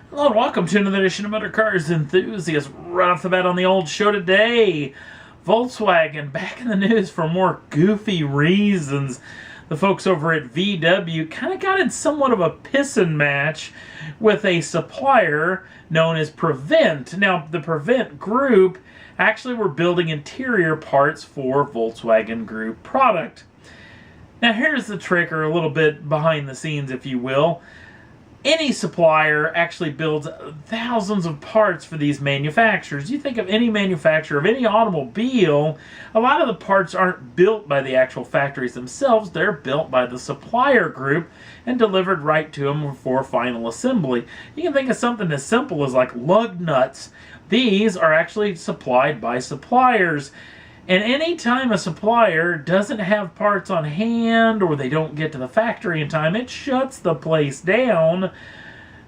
Hello and welcome to another edition of Motor Cars Enthusiasts. Right off the bat on the old show today, Volkswagen back in the news for more goofy reasons. The folks over at VW kind of got in somewhat of a pissing match with a supplier known as Prevent. Now, the Prevent group actually were building interior parts for Volkswagen Group product. Now, here's the trick, or a little bit behind the scenes, if you will. Any supplier actually builds thousands of parts for these manufacturers. You think of any manufacturer of any automobile, a lot of the parts aren't built by the actual factories themselves. They're built by the supplier group and delivered right to them for final assembly. You can think of something as simple as like lug nuts. These are actually supplied by suppliers. And anytime a supplier doesn't have parts on hand or they don't get to the factory in time, it shuts the place down.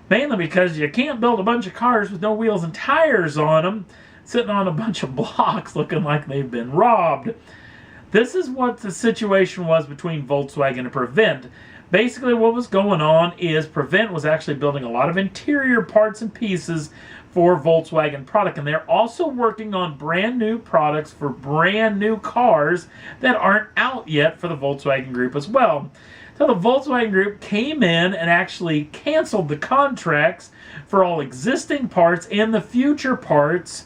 Mainly because you can't build a bunch of cars with no wheels and tires on them, sitting on a bunch of blocks looking like they've been robbed. This is what the situation was between Volkswagen and Prevent. Basically what was going on is Prevent was actually building a lot of interior parts and pieces for Volkswagen product, and they're also working on brand new products for brand new cars that aren't out yet for the Volkswagen Group as well. So the Volkswagen Group came in and actually canceled the contracts for all existing parts and the future parts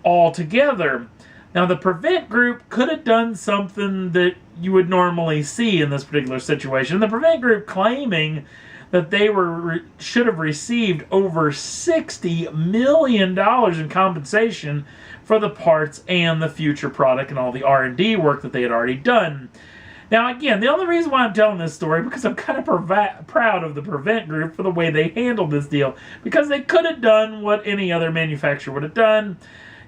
altogether. Now the Prevent Group could have done something that you would normally see in this particular situation. The Prevent Group claiming that they should have received over $60 million in compensation for the parts and the future product and all the R&D work that they had already done. Now again, the only reason why I'm telling this story because I'm kind of proud of the Prevent Group for the way they handled this deal, because they could have done what any other manufacturer would have done.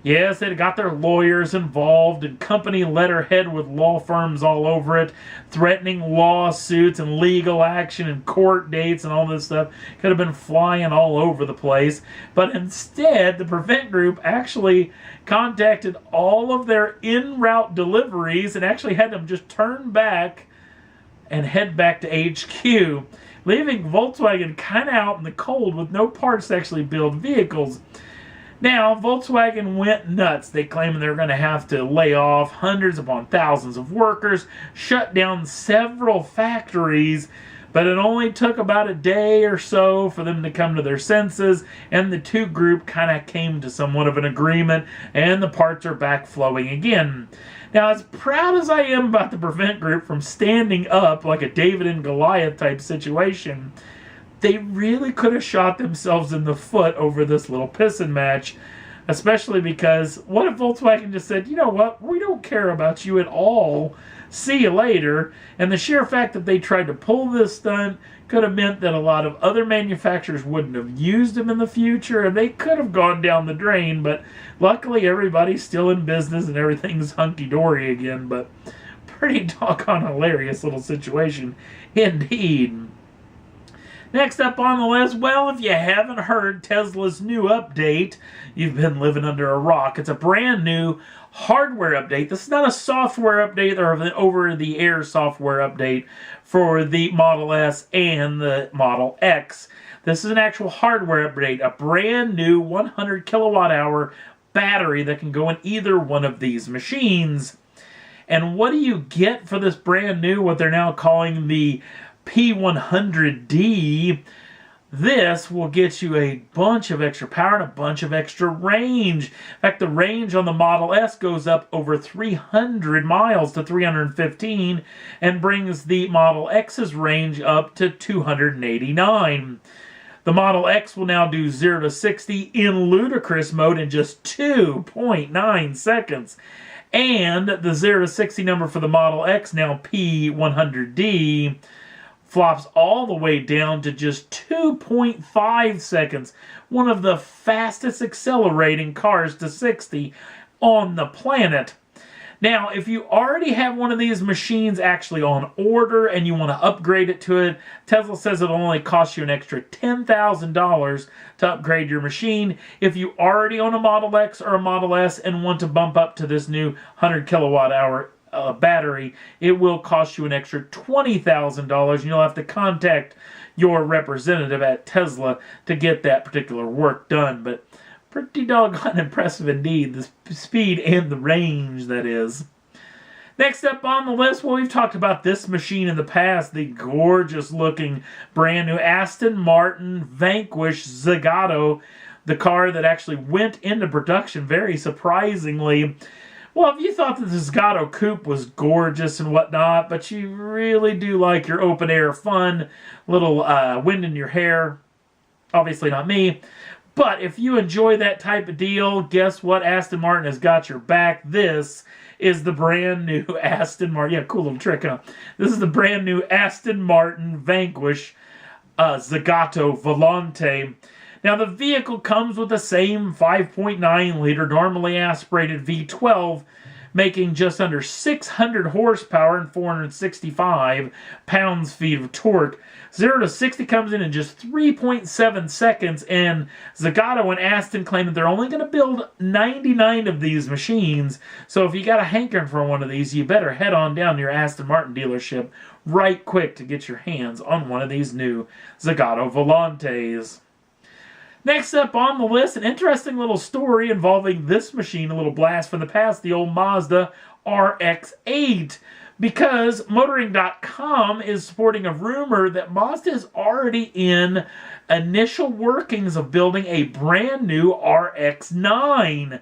Yes, they got their lawyers involved and company letterhead with law firms all over it, threatening lawsuits and legal action and court dates and all this stuff. Could have been flying all over the place. But instead, the Prevent Group actually contacted all of their en-route deliveries and actually had them just turn back and head back to HQ, leaving Volkswagen kind of out in the cold with no parts to actually build vehicles. Now, Volkswagen went nuts. They claimed they were going to have to lay off hundreds upon thousands of workers, shut down several factories, but it only took about a day or so for them to come to their senses, and the two group kind of came to somewhat of an agreement, and the parts are back flowing again. Now, as proud as I am about the Prevent Group from standing up like a David and Goliath type situation, they really could have shot themselves in the foot over this little pissing match, especially because what if Volkswagen just said, you know what, we don't care about you at all, see you later. And the sheer fact that they tried to pull this stunt could have meant that a lot of other manufacturers wouldn't have used them in the future, and they could have gone down the drain. But luckily everybody's still in business and everything's hunky-dory again. But pretty doggone hilarious little situation indeed. Next up on the list, well, if you haven't heard Tesla's new update, you've been living under a rock. It's a brand new hardware update. This is not a software update or an over-the-air software update for the Model S and the Model X. This is an actual hardware update, a brand new 100 kilowatt hour battery that can go in either one of these machines. And what do you get for this brand new, what they're now calling the P100D? This will get you a bunch of extra power and a bunch of extra range. In fact, the range on the Model S goes up over 300 miles to 315 and brings the Model X's range up to 289. The Model X will now do 0 to 60 in ludicrous mode in just 2.9 seconds. And the 0 to 60 number for the Model X, now P100D, flops all the way down to just 2.5 seconds. One of the fastest accelerating cars to 60 on the planet. Now, if you already have one of these machines actually on order and you want to upgrade it to it, Tesla says it'll only cost you an extra $10,000 to upgrade your machine. If you already own a Model X or a Model S and want to bump up to this new 100 kilowatt hour battery, it will cost you an extra $20,000, and you'll have to contact your representative at Tesla to get that particular work done. But pretty doggone impressive indeed, the speed and the range, that is. Next up on the list, well, we've talked about this machine in the past, the gorgeous-looking brand new Aston Martin Vanquish Zagato, the car that actually went into production very surprisingly. Well, if you thought that the Zagato Coupe was gorgeous and whatnot, but you really do like your open-air fun, little wind in your hair, obviously not me, but if you enjoy that type of deal, guess what? Aston Martin has got your back. This is the brand new Aston Martin. Yeah, cool little trick, huh? This is the brand new Aston Martin Vanquish Zagato Volante. Now, the vehicle comes with the same 5.9 liter normally aspirated V12, making just under 600 horsepower and 465 pounds-feet of torque. 0 to 60 comes in just 3.7 seconds, and Zagato and Aston claim that they're only going to build 99 of these machines. So if you got a hankering for one of these, you better head on down to your Aston Martin dealership right quick to get your hands on one of these new Zagato Volantes. Next up on the list, an interesting little story involving this machine, a little blast from the past, the old Mazda RX9. Because Motoring.com is supporting a rumor that Mazda is already in initial workings of building a brand new RX9.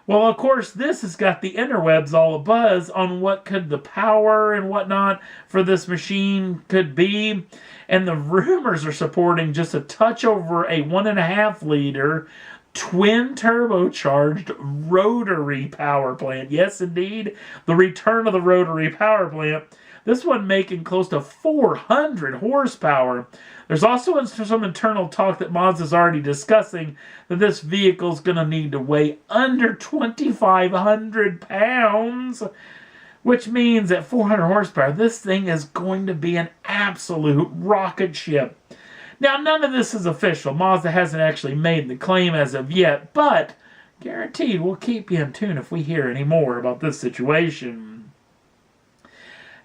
Well, of course, this has got the interwebs all abuzz on what could the power and whatnot for this machine could be. And the rumors are supporting just a touch over a 1.5 liter twin turbocharged rotary power plant. Yes, indeed, the return of the rotary power plant. This one making close to 400 horsepower. There's also some internal talk that Mazda's already discussing that this vehicle's going to need to weigh under 2,500 pounds, which means at 400 horsepower, this thing is going to be an absolute rocket ship. Now, none of this is official. Mazda hasn't actually made the claim as of yet, but guaranteed we'll keep you in tune if we hear any more about this situation.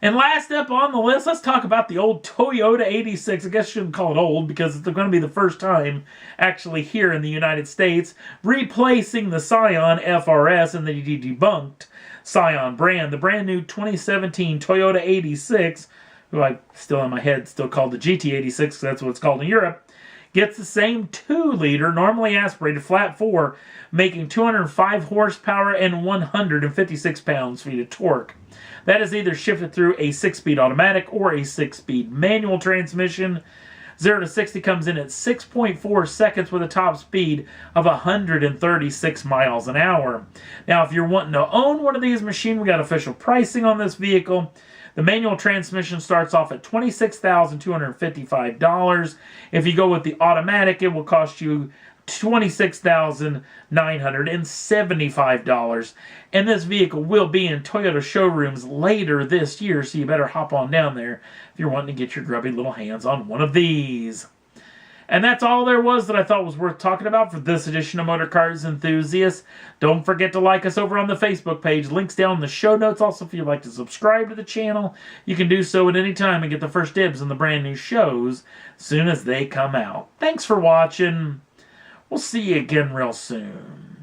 And last up on the list, let's talk about the old Toyota 86. I guess I shouldn't call it old because it's going to be the first time actually here in the United States, replacing the Scion FRS and the debunked Scion brand. The brand new 2017 Toyota 86, who I still in my head still called the GT86 because that's what it's called in Europe, gets the same 2-liter normally aspirated flat 4, making 205 horsepower and 156 pounds-feet of torque. That is either shifted through a 6-speed automatic or a 6-speed manual transmission. 0 to 60 comes in at 6.4 seconds with a top speed of 136 miles an hour. Now, if you're wanting to own one of these machines, we got official pricing on this vehicle. The manual transmission starts off at $26,255. If you go with the automatic, it will cost you $26,975. And this vehicle will be in Toyota showrooms later this year, so you better hop on down there if you're wanting to get your grubby little hands on one of these. And that's all there was that I thought was worth talking about for this edition of Motor Cars Enthusiasts. Don't forget to like us over on the Facebook page. Links down in the show notes. Also, if you'd like to subscribe to the channel, you can do so at any time and get the first dibs on the brand new shows as soon as they come out. Thanks for watching. We'll see you again real soon.